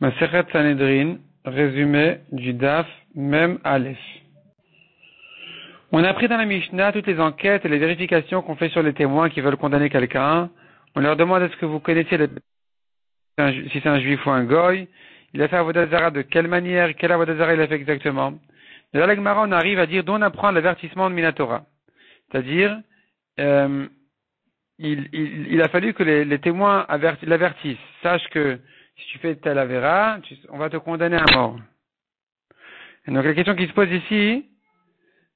Masechet Sanhedrin, résumé du Daf, même Aleph. On a appris dans la Mishnah toutes les enquêtes et les vérifications qu'on fait sur les témoins qui veulent condamner quelqu'un. On leur demande est-ce que vous connaissez si c'est un juif ou un goy. Il a fait Avodah Zara de quelle manière, quel Avodah Zara il a fait exactement. De là, la Gemara, on arrive à dire d'où on apprend l'avertissement de Minatora. C'est-à-dire, il a fallu que les témoins l'avertissent. Sache que si tu fais tel avéra, on va te condamner à mort. Et donc la question qui se pose ici,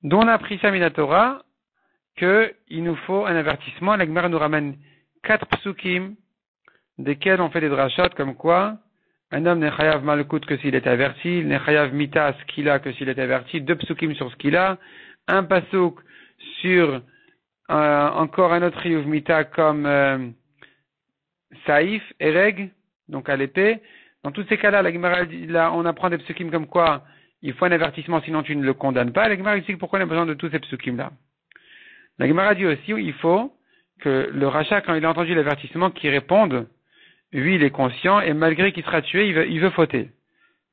d'où on a appris ça Minatora, qu'il nous faut un avertissement. La Gemara nous ramène 4 psukim, desquels on fait des drachot, comme quoi un homme n'est chayav malkout que s'il est averti, il n'est chayav mita skila que s'il est averti, 2 psukim sur skila, un pasuk sur encore un autre riyuv mita comme saïf, ereg, donc à l'épée. Dans tous ces cas-là, la Gemara, là, on apprend des psukim comme quoi il faut un avertissement, sinon tu ne le condamnes pas. La Gemara explique pourquoi on a besoin de tous ces psukim-là. La Gemara dit aussi il faut que le rachat, quand il a entendu l'avertissement, qu'il réponde, lui il est conscient, et malgré qu'il sera tué, il veut fauter.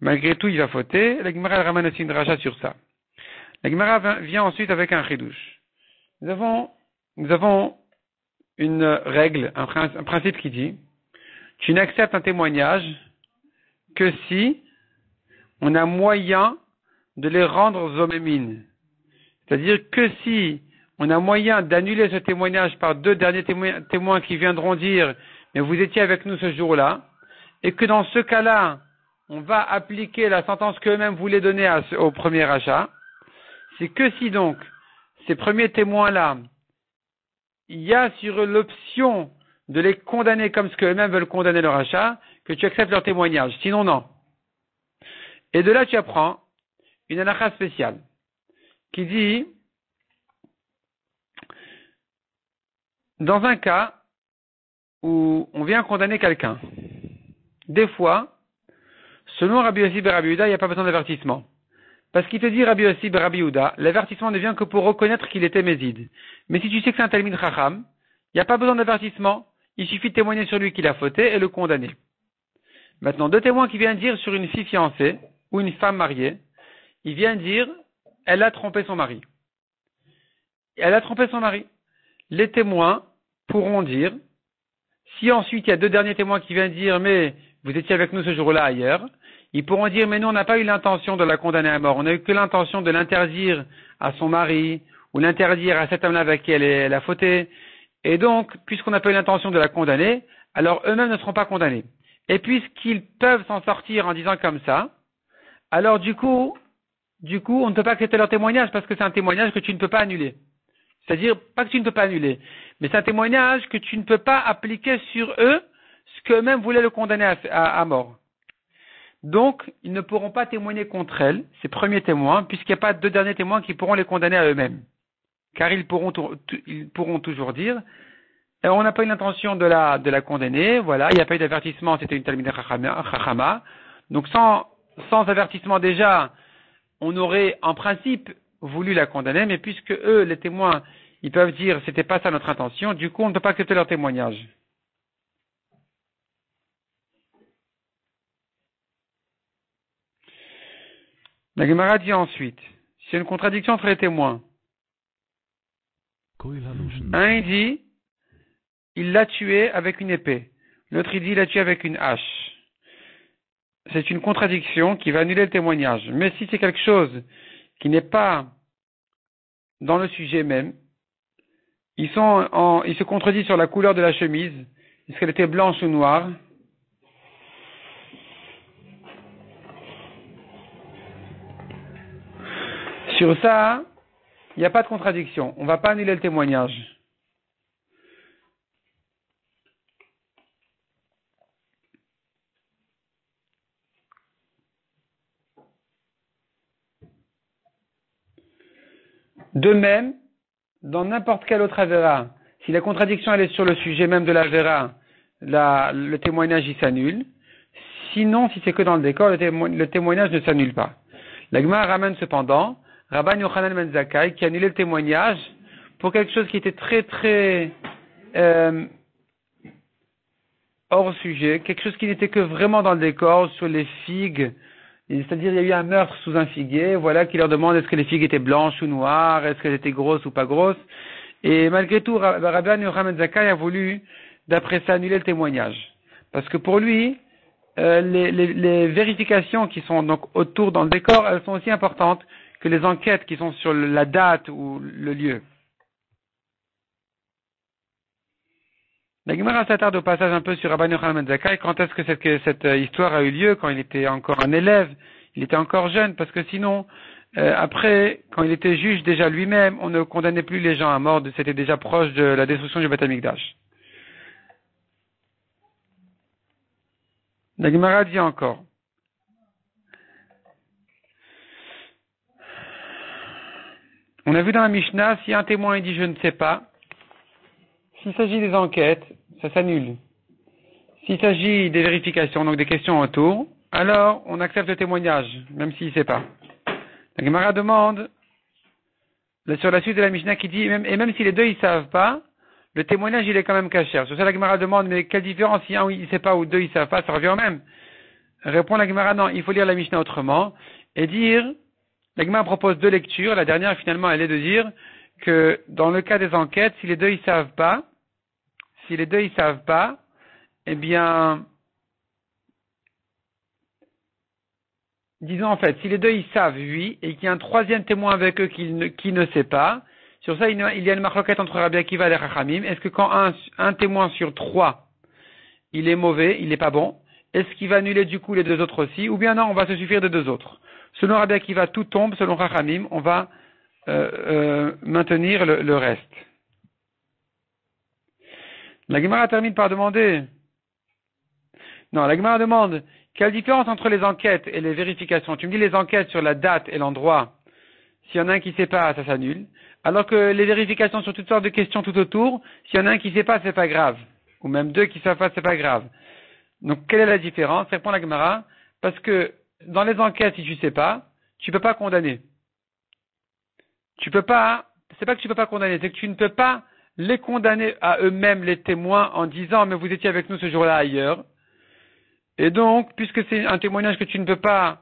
Malgré tout, il va fauter. La Gemara ramène aussi une rachat sur ça. La Gemara vient ensuite avec un chidouche. Nous avons une règle, un principe qui dit tu n'acceptes un témoignage que si on a moyen de les rendre zomémines. C'est-à-dire que si on a moyen d'annuler ce témoignage par 2 derniers témoins qui viendront dire mais vous étiez avec nous ce jour-là, et que dans ce cas-là, on va appliquer la sentence qu'eux-mêmes voulaient donner au premier rachat, c'est que si donc ces premiers témoins-là, il y a sur eux l'option de les condamner comme ce qu'eux-mêmes veulent condamner leur rachat, que tu acceptes leur témoignage. Sinon, non. Et de là, tu apprends une halakha spéciale qui dit, dans un cas où on vient condamner quelqu'un, des fois, selon Rabbi Yossi ben Rabbi Yehuda, il n'y a pas besoin d'avertissement. Parce qu'il te dit, Rabbi Yossi ben Rabbi Yehuda, l'avertissement ne vient que pour reconnaître qu'il était méside. Mais si tu sais que c'est un talmid chacham, il n'y a pas besoin d'avertissement. Il suffit de témoigner sur lui qu'il a fauté et le condamner. Maintenant, 2 témoins qui viennent dire sur une fille fiancée ou une femme mariée, ils viennent dire, elle a trompé son mari. Elle a trompé son mari. Les témoins pourront dire, si ensuite il y a 2 derniers témoins qui viennent dire, mais vous étiez avec nous ce jour-là ailleurs, ils pourront dire, mais nous on n'a pas eu l'intention de la condamner à mort, on n'a eu que l'intention de l'interdire à son mari, ou l'interdire à cet homme-là avec qui elle a fauté. Et donc, puisqu'on n'a pas eu l'intention de la condamner, alors eux-mêmes ne seront pas condamnés. Et puisqu'ils peuvent s'en sortir en disant comme ça, alors du coup, on ne peut pas accepter leur témoignage parce que c'est un témoignage que tu ne peux pas annuler. C'est-à-dire, pas que tu ne peux pas annuler, mais c'est un témoignage que tu ne peux pas appliquer sur eux ce qu'eux-mêmes voulaient le condamner à mort. Donc, ils ne pourront pas témoigner contre elle, ces premiers témoins, puisqu'il n'y a pas 2 derniers témoins qui pourront les condamner à eux-mêmes. Car ils pourront toujours dire, on n'a pas eu l'intention de la condamner, voilà, il n'y a pas eu d'avertissement, c'était une talmid chachama. Donc sans avertissement déjà, on aurait en principe voulu la condamner, mais puisque eux, les témoins, ils peuvent dire c'était pas ça notre intention, du coup on ne peut pas accepter leur témoignage. La Gemara dit ensuite, s'il y a une contradiction entre les témoins, un il dit, il l'a tué avec une épée. L'autre il dit, il l'a tué avec une hache. C'est une contradiction qui va annuler le témoignage. Mais si c'est quelque chose qui n'est pas dans le sujet même, ils se contredisent sur la couleur de la chemise. Est-ce qu'elle était blanche ou noire? Sur ça, il n'y a pas de contradiction. On ne va pas annuler le témoignage. De même, dans n'importe quel autre avéra, si la contradiction elle est sur le sujet même de l'avéra, le témoignage il s'annule. Sinon, si c'est que dans le décor, le témoignage ne s'annule pas. La Gemara ramène cependant Rabban Yochanan ben Zakkai qui a annulé le témoignage pour quelque chose qui était très très hors sujet, quelque chose qui n'était que vraiment dans le décor, sur les figues. C'est-à-dire, il y a eu un meurtre sous un figuier, voilà, qui leur demande est-ce que les figues étaient blanches ou noires, est-ce qu'elles étaient grosses ou pas grosses. Et malgré tout, Rabbi Yochanan Zakkai a voulu, d'après ça, annuler le témoignage. Parce que pour lui, les vérifications qui sont donc autour dans le décor, elles sont aussi importantes que les enquêtes qui sont sur la date ou le lieu. La Gemara s'attarde au passage un peu sur Rabbi Yochanan Zakkai. Quand est-ce que cette histoire a eu lieu? Quand il était encore un élève, il était encore jeune, parce que sinon, après, quand il était juge déjà lui-même, on ne condamnait plus les gens à mort. C'était déjà proche de la destruction du Beth Amikdash. La Gemara dit encore. On a vu dans la Mishnah, si un témoin dit je ne sais pas, s'il s'agit des enquêtes, ça s'annule. S'il s'agit des vérifications, donc des questions autour, alors on accepte le témoignage, même s'il ne sait pas. La Gemara demande, sur la suite de la Mishnah qui dit, et même si les deux ils savent pas, le témoignage il est quand même caché. Sur ça la Gemara demande, mais quelle différence si un il ne sait pas ou deux ils savent pas, ça revient au même. Répond la Gemara, non, il faut lire la Mishnah autrement, et dire, la Gemara propose deux lectures, la dernière finalement elle est de dire que dans le cas des enquêtes, si les deux ils savent pas, eh bien, disons en fait, si les deux ils savent, oui, et qu'il y a un troisième témoin avec eux qui ne sait pas, sur ça il y a une marloquette entre Rabbi Akiva et les Chachamim. Est-ce que quand un témoin sur trois, il est mauvais, il n'est pas bon, est-ce qu'il va annuler du coup les deux autres aussi, ou bien non, on va se suffire de deux autres? Selon Rabbi Akiva, tout tombe, selon Chachamim, on va maintenir le reste. La Gemara termine par demander, non, la Gemara demande, quelle différence entre les enquêtes et les vérifications? Tu me dis les enquêtes sur la date et l'endroit, s'il y en a un qui ne sait pas, ça s'annule. Alors que les vérifications sur toutes sortes de questions tout autour, s'il y en a un qui ne sait pas, c'est pas grave. Ou même deux qui ne savent pas, c'est pas grave. Donc, quelle est la différence? Répond la Gemara, parce que dans les enquêtes, si tu ne sais pas, tu ne peux pas condamner. C'est pas que tu ne peux pas condamner, c'est que tu ne peux pas les condamner à eux-mêmes, les témoins, en disant, mais vous étiez avec nous ce jour-là ailleurs. Et donc, puisque c'est un témoignage que tu ne peux pas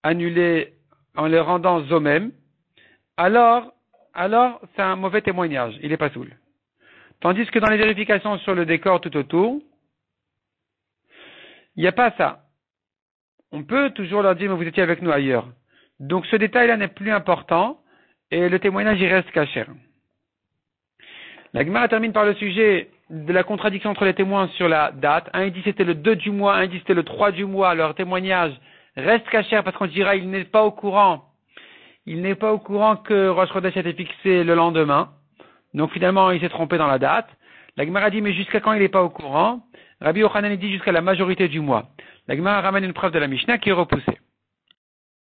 annuler en les rendant eux-mêmes, alors, c'est un mauvais témoignage. Il n'est pas soul. Tandis que dans les vérifications sur le décor tout autour, il n'y a pas ça. On peut toujours leur dire, mais vous étiez avec nous ailleurs. Donc, ce détail-là n'est plus important, et le témoignage, il reste caché. La Gemara termine par le sujet de la contradiction entre les témoins sur la date. Un dit c'était le 2 du mois, un dit c'était le 3 du mois. Leur témoignage reste caché parce qu'on dira il n'est pas au courant. Il n'est pas au courant que Rosh Chodesh a été fixé le lendemain. Donc finalement il s'est trompé dans la date. La Gemara dit mais jusqu'à quand il n'est pas au courant? Rabbi Yochanan dit jusqu'à la majorité du mois. La Gemara ramène une preuve de la Mishnah qui est repoussée.